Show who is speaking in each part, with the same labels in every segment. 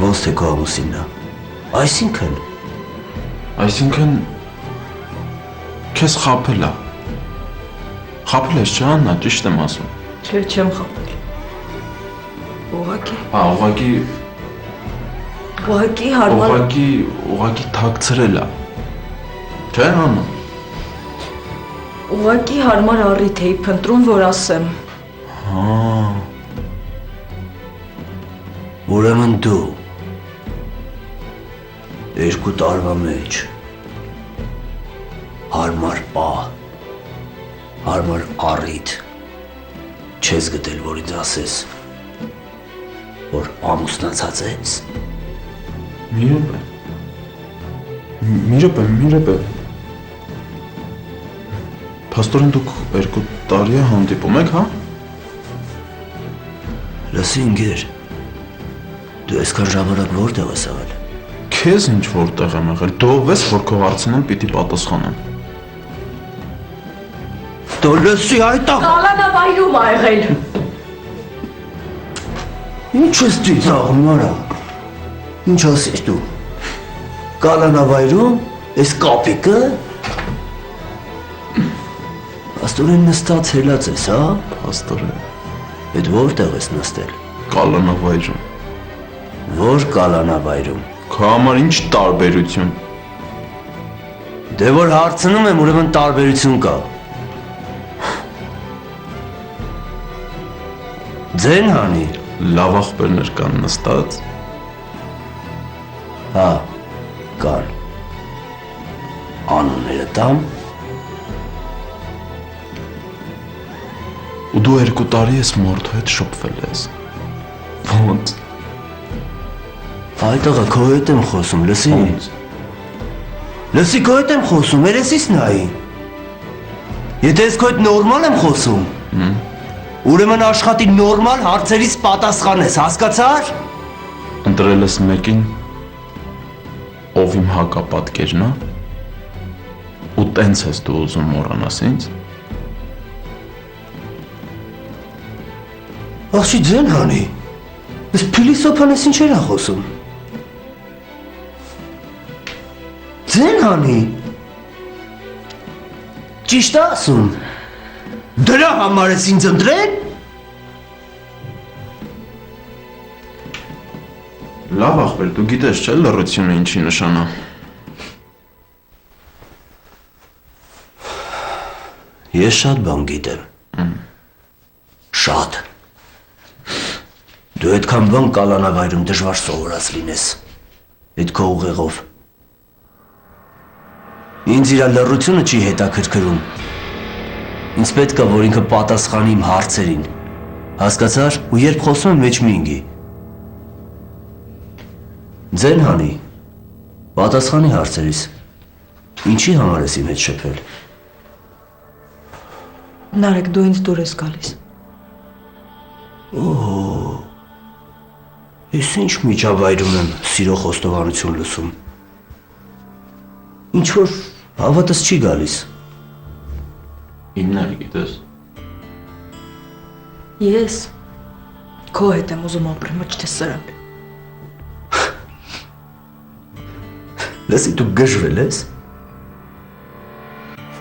Speaker 1: Ոնց թե քո ամուսինն է։
Speaker 2: Այսինքն քեզ խաբել է։ Խաբել ես չէ՞ Աննա, ճիշտ եմ ասում։
Speaker 3: Չէ, չեմ խաբել։ Ուղղակի հարմար։
Speaker 2: Ուղղակի թաքցրել է։ Չէ՞ Աննա։
Speaker 3: Ուղղակի հարմար առիթ էի փնտրում, որ ասեմ։
Speaker 1: Ուրեմն դու 2 տարվա մեջ հարմար պահ, հարմար առիթ չես գտել, որ ինձ ասես, որ ամուսնացած ես։
Speaker 2: Մի րոպե։ Փաստորեն դուք 2 տարի է հանդիպում եք, հա։
Speaker 1: Լսի ինգեր, դու այսքան ժամանակ որտեղ ես եղել։
Speaker 2: Քեզ ինչ որտեղ եմ եղել, դու ով ես, որ քո հարցնեմ պիտի պատասխանեմ։
Speaker 1: Դու լսի այդ աղ։
Speaker 3: Կալանավայրում ա եղել։
Speaker 1: Ինչ ես ծիծաղում, արա։ Ինչ ասես դու։ Կալանավայրում, այս կապիկը։ Աստորեն նստած հելած ես, հա։
Speaker 2: Փաստորեն։
Speaker 1: Էդ որտեղ ես նստել։
Speaker 2: Կալանավայրում։
Speaker 1: Որ կալանավայրում։
Speaker 2: Քո համար ինչ տարբերություն։
Speaker 1: Դե որ հարցնում եմ, ուրեմն տարբերություն կա։ Ձեն հանի։
Speaker 2: Լավ ախպերներ կան նստած։
Speaker 1: Հա, կան։ Անունները տամ։
Speaker 2: Ու դու 2 տարի ես մորթու հետ շփվել ես։ Ոնց։
Speaker 1: Այդ աղա քո հետ եմ խոսում, լսի։
Speaker 2: Ոնց։
Speaker 1: Լսի քո հետ եմ խոսում, երեսիս նայի։ Եթե ես քո հետ նորմալ եմ խոսում, ուրեմն աշխատի նորմալ հարցերից պատասխանես, հասկացար։
Speaker 2: Ընտրել ես մեկին, ով իմ հակապատկերն է, ու տենց ես դու ուզում մոռանաս ինձ։
Speaker 1: Աղջի ձեն հանի, ես փիլիսոփան ես ինչեր ա խոսում։ Ձեն հանի, ճիշտ ա ասում, դրա համար ես ինձ ընտրել։
Speaker 2: Լավ ախպեր, դու գիտես չէ լռությունը ինչի նշան է։
Speaker 1: Ես շատ բան գիտեմ։ Շատ։ Դու այդքան բան կալանավայրում դժվար սովորած լինես, այդ քո ուղեղով։ Ինձ իրա լռությունը չի հետաքրքրում։ Ինձ պետք է, որ ինքը պատասխանի իմ հարցերին, հասկացար, ու երբ խոսում եմ մեջ մի ինգի։ Ձեն հանի, պատասխանի հարցերիս, ինչի համար ես իմ հետ շփվել։
Speaker 3: Նարեկ, դու ինձ դուր ես գալիս։
Speaker 1: Ես ինչ միջավայրում եմ սիրո խոստովանություն լսում։ Ինչ որ հավատս չի գալիս։
Speaker 2: Իմն է գիտես։
Speaker 3: Ես քո հետ եմ ուզում ապրեմ, ոչ թե սրանք։
Speaker 1: Լսի, դու գժվել ես։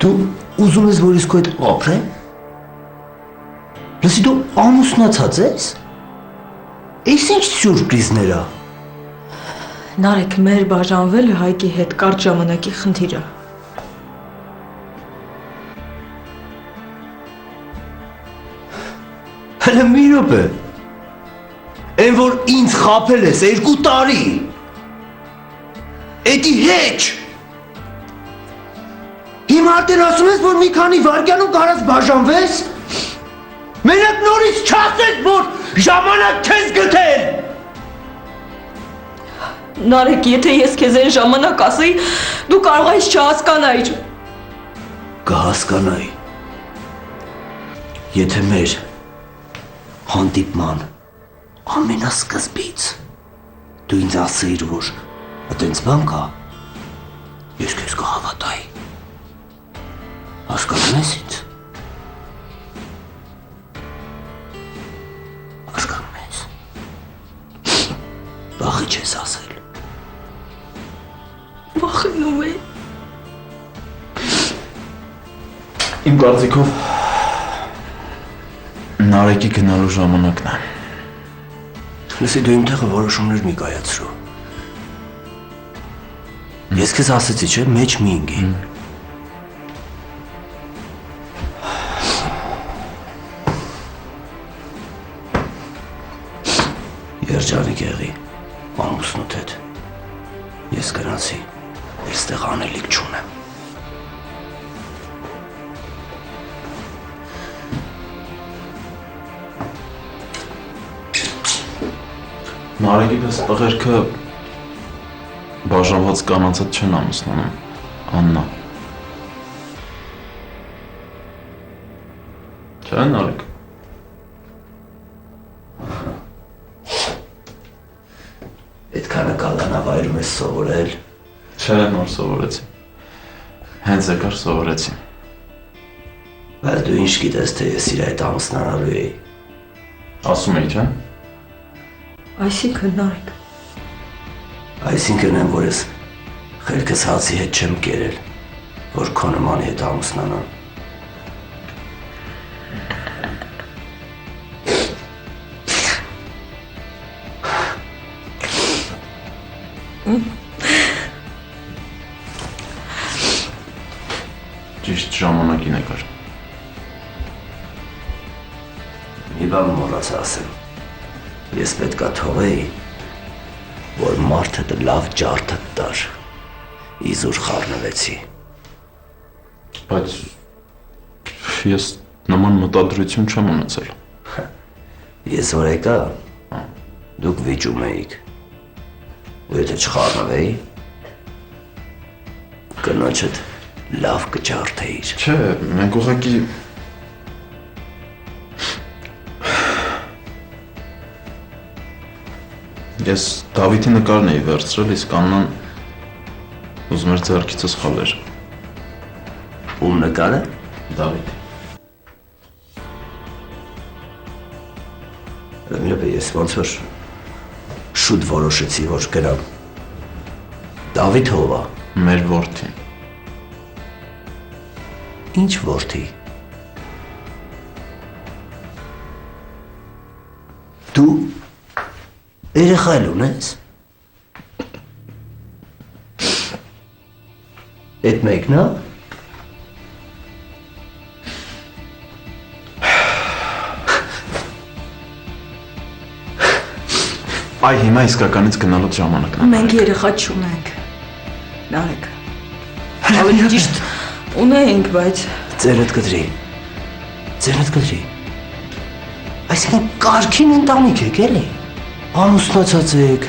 Speaker 1: Դու ուզում ես, որ ես քո հետ ապրեմ։ Լսի, դու ամուսնացած ես։ Այս ինչ սյուրպրիզներ ա։
Speaker 3: Նարեկ, մեր բաժանվելը Հայկի հետ կարճ ժամանակի խնդիր է։
Speaker 1: Հələ մի րոպե։ Այն որ ինձ խաբել ես 2 տարի։ Էդի հեչ։ Հիմա արդեն ասում ես, որ մի քանի վայրկյանում կարաս բաժանվես։ Մենակ նորից չասես, որ ժամանակ չես գտել։
Speaker 3: Նարեկ, եթե ես քեզ այն ժամանակ ասեի, դու կարող ես չհասկանայիր։
Speaker 1: Կհասկանայի։ Եթե մեր հանդիպման ամենասկզբից դու ինձ ասեիր, որ այդպես բան կա, ես քեզ կհավատայի։ Հասկանում ես ինձ։ Հասկանում ես։ Վախի չես ասել։
Speaker 3: Վախենում եմ։
Speaker 2: Իմ կարծիքով Նարեկի գնալու ժամանակն է։
Speaker 1: Լսի, դու իմ տեղը որոշումներ մի կայացրու։ Ես քեզ ասեցի, չէ, մեջ մի ընկի։ Երջանիկ եղի, ամուսնուդ հետ։ Ես գնացի, այստեղ անելիք չունեմ։
Speaker 2: Նարեկի պես տղերքը բաժանված կանանցած չեն ամուսնանում, Աննա։ Չէ, Նարեկ։
Speaker 1: Պետքա նկատանավայրում ես սովորել։
Speaker 2: Չէ, նոր սովորեցի։ Հենց եկար սովորեցի։
Speaker 1: Բայց դու ինչ գիտես, թե ես իր հետ ամուսնանալու էի։
Speaker 2: Ասում էի, չէ։
Speaker 3: Այսինքն Նարեկ,
Speaker 1: Այսինքն եմ, որ ես խելքս հացի հետ չեմ կերել, որ քո նմանի հետ ամուսնանամ։
Speaker 2: Ճիշտ ժամանակին եկար։
Speaker 1: Մի բան մոռացա ասեմ։ Ես պետքա թողեի, որ մարդը լավ ջարդը տար։ Իզուր խառնվեցի։
Speaker 2: Բայց ես նման մտադրություն չեմ ունեցել։
Speaker 1: Ես որ եկա, դուք վիճում էիք։ Ու եթե չխառնվեի, կնոջդ լավ կջարդեիր։
Speaker 2: Չէ, մենք ուղղակի Ես Դավիթի նկարն էի վերցրել, իսկ Աննան ուզում էր ձեռքիցս խալեր։
Speaker 1: Ում նկարը։
Speaker 2: Դավիթի։
Speaker 1: Լավ, ես ոնց որ շուտ որոշեցի, որ գնամ։ Դավիթ ով է։
Speaker 2: Մեր որդին։
Speaker 1: Ինչ որդի։ Դու երեխա ունես։ Էդ մեկն է։
Speaker 2: Այ հիմա իսկականից գնալու ժամանակն է։
Speaker 3: մենք երեխա չունենք։ Նարեկ, ավելի ճիշտ ունենք, բայց
Speaker 1: Ձերդ կդրի։ Ձերդ կդրի։ Այսինքն կարգին ընտանիք եք էլի։ Ամուսնացած եք,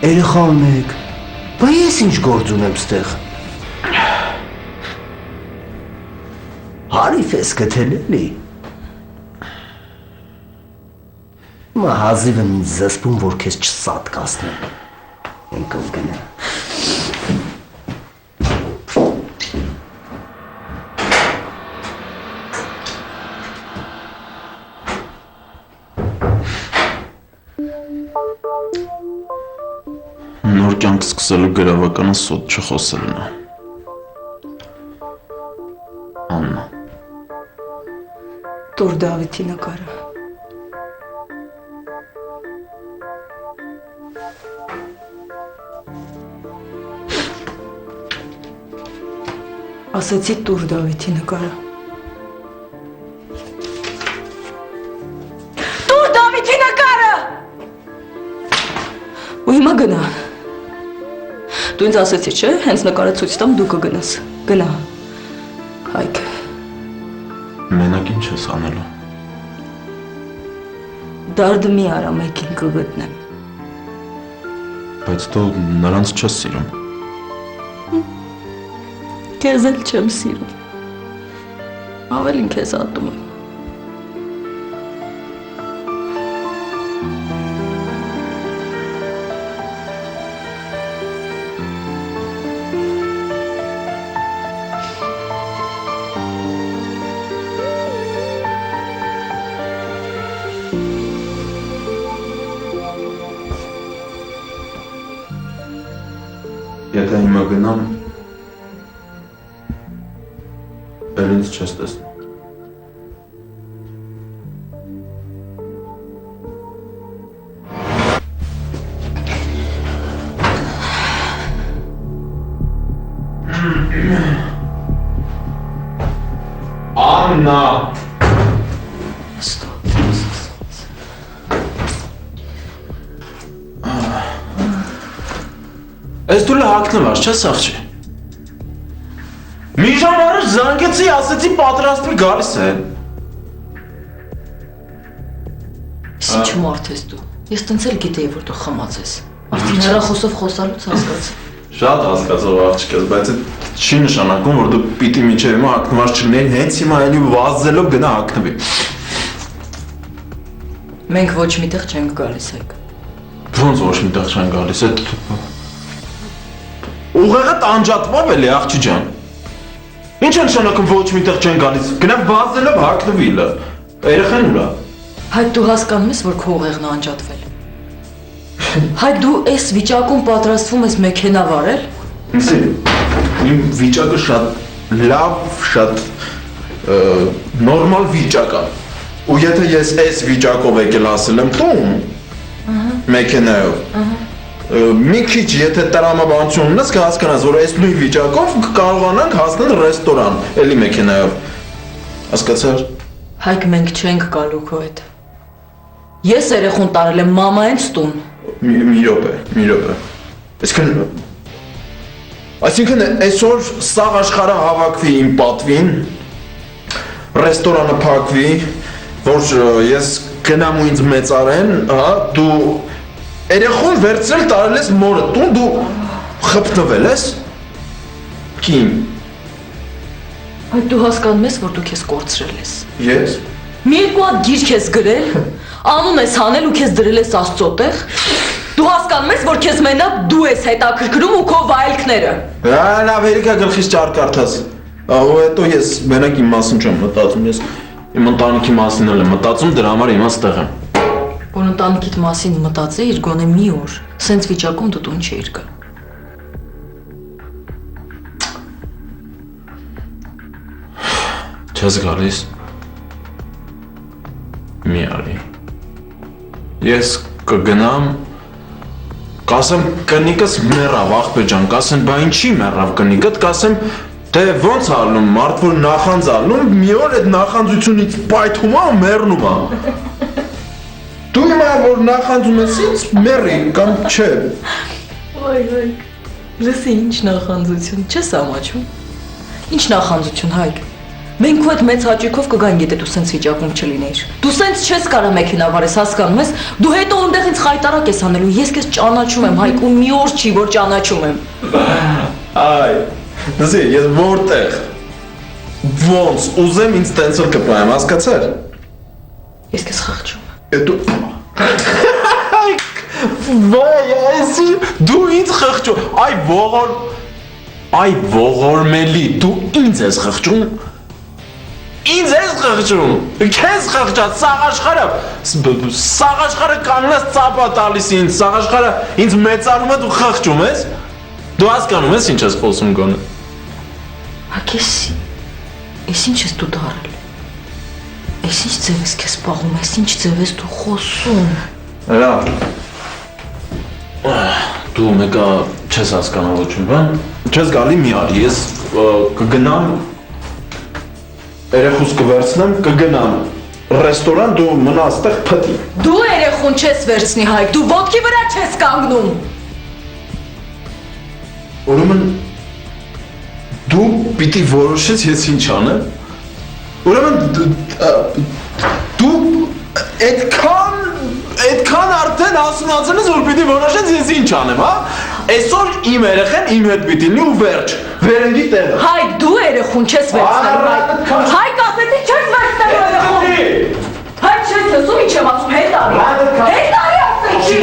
Speaker 1: երեխա ունեք։ Բայց ես ինչ գործ ունեմ ստեղ։ Հարիվ ես գտել էլի։ Մա հազիվ եմ ինձ զսպում, որ քեզ չսատկացնեմ։ Ընկով գնա։
Speaker 2: Նոր կյանք սկսելու գրավականը սոտ չխոսելն է։ Աննա։
Speaker 3: տուր Դավիթի նկարը։ Ասացի տուր Դավիթի նկարը։ Տուր Դավիթի նկարը։ Ու հիմա գնա։ Դու ինձ ասեցի, չէ, հենց նկարը ցույց տամ դու կգնաս։ Գնա։ Հայք։
Speaker 2: Մենակ ինչ ես անելու։
Speaker 3: Դարդ մի արա մեկին կգտնեմ։
Speaker 2: Բայց դու նրանց չես սիրում։
Speaker 3: Քեզ էլ չեմ սիրում։ Ավելին քեզ ատում եմ։
Speaker 2: Եթե հիմա գնամ, էլ ինձ չես տեսնում։ Աննա! Ես դու լահակնված չես աղջի։ Մի ժամ առաջ զանգեցի, ասեցի պատրաստվի գալիս է։
Speaker 3: Ինչ մարդ ես դու։ Ես տենց էլ գիտեի, որ դու խմած ես։ Արդեն հեռախոսով խոսալուց հասկացա։
Speaker 2: Շատ հասկացող աղջիկ ես, բայց այդ չի նշանակում, որ դու պիտի միջև հիմա հագնված չլինեի, հենց հիմա էլի վազելով գնա հագնվի։
Speaker 3: Մենք ոչ միտեղ չենք գալիս այք։
Speaker 2: Ոնց ոչ միտեղ չեն գալիս, այդ ուղեղը տանջատվավ էլի աղջի ջան։ Ինչ է նշանակում ոչ միտեղ չեն գալիս, գնանք վազելով հագնվի լը, երեխեն ուրա։
Speaker 3: Հայք դու հասկանում ես, որ քո ուղեղն է անջատվել։ Հայք դու այս վիճակում պատրաստվում ես մեքենա վարել։
Speaker 2: Իմ վիճակը շատ լավ, շատ նորմալ վիճակ է։ Ու եթե ես այս վիճակով եկել ասել եմ տուն, մեքենայով, մի քիչ եթե տրամաբանություն ունես կհասկանաս, որ այս նույն վիճակով կարողանանք հասնել ռեստորան, էլի մեքենայով։ Հասկացար։
Speaker 3: Հայք մենք չենք գալու քո հետ։ Ես երեխուն տարել եմ մամա հենց տուն։
Speaker 2: Մի րոպե։ Այսինքն այսօր սաղ աշխարհը հավաքվի իմ պատվին, ռեստորանը փակվի, որ ես գնամ ու ինձ մեծարեն, հա, դու երեխուն վերցրել տարել ես մորը տուն, դու խփնվել ես։ Կին։
Speaker 3: Այդ դու հասկանում ես, որ դու քեզ կորցրել ես։
Speaker 2: Ես։
Speaker 3: Մի երկու հատ գիրք ես գրել, անուն ես հանել ու քեզ դրել ես Աստծո տեղ։ Դու հասկանում ես, որ քեզ մենակ դու ես հետաքրքրում ու քո վայելքները։
Speaker 2: Լավ, երիկա գլխից ճարկարդաս։ Ու հետո ես մենակ իմ մասին չեմ մտածում, ես իմ ընտանիքի մասին եմ մտածում, դրա համար հիմա ստեղ եմ։
Speaker 3: Որ ընտանիքիդ մասին մտածեիր գոնե մի օր, սենց վիճակում դու տուն չէիր գա։
Speaker 2: Չես գալիս։ Մի արի։ Ես կգնամ, կասեմ կնիկս մեռավ, աղբե ջան, կասեմ բա ինչի մեռավ կնիկդ, կասեմ դե ոնց ալնում, մարդ որ նախանձ ալնում, մի օր այդ նախանձությունից պայթում է ու մեռնում է։ Դու հիմա որ նախանձում ես ինձ մեռի կամ չէ։
Speaker 3: Այ, լսի ինչ նախանձություն, չես ամաչում։ Ինչ նախանձություն, Հայկ։ Մենք քո այդ մեծ հաճույքով կգանք, եթե դու սենց վիճակում չլինեիր։ Դու սենց չես կարա մեքենա վարես, հասկանում ես։ Դու հետո այնտեղ ինձ խայտարակ ես անելու, ես քեզ ճանաչում եմ, Հայկ, ու մի օր չի, որ ճանաչում եմ։
Speaker 2: Այ, դզի, ես որտեղ։ Ոնց, ուզեմ ինձ տենցել կպայեմ, հասկացար։
Speaker 3: Ես քեզ խղճում եմ։
Speaker 2: Էդու Վայ, այսի դու ինձ խղճում։ Այ ողորմելի, դու ինձ ես խղճում։ Ինձ ես խղճում։ Քեզ խղճած սաղ աշխարհը կաննես ծապա տալիս ինձ, սաղ աշխարհը ինձ մեծանում է դու խղճում ես։ Դու հասկանում ես ինչ ես խոսում գոնե։
Speaker 3: Ակես ինչ ես դու դարել։ Այս ինչ ձև ես քեզ պաղում, այս ինչ ձև ես դու խոսում։
Speaker 2: Լավ։ Դու մեկա չես հասկանալ ոչինչ բան։ Չես գալի մի արի, ես կգնամ երեխուս կվերցնեմ, կգնամ ռեստորան, դու մնա այստեղ փտի։
Speaker 3: Դու երեխուն չես վերցնի, Հայկ, դու ոտքի վրա չես կանգնում։
Speaker 2: Ուրեմն դու պիտի որոշես ես ինչ անեմ։ Ուրեմն դու այդքան արդեն հասունացել ես, որ պիտի որոշես ես ինչ անեմ, հա։ Այսօր իմ երեխեն իմ հետ պիտի լինի ու վերջ։ Վերենգի տեղը։
Speaker 3: Հայկ, դու երեխուն չես վերցնելու։ Հայկ, ասեցի չես վերցնելու երեխուն։ Հայկ, չես լսում ինչ եմ ասում, հետ արի։ Հետ արի ասեցի։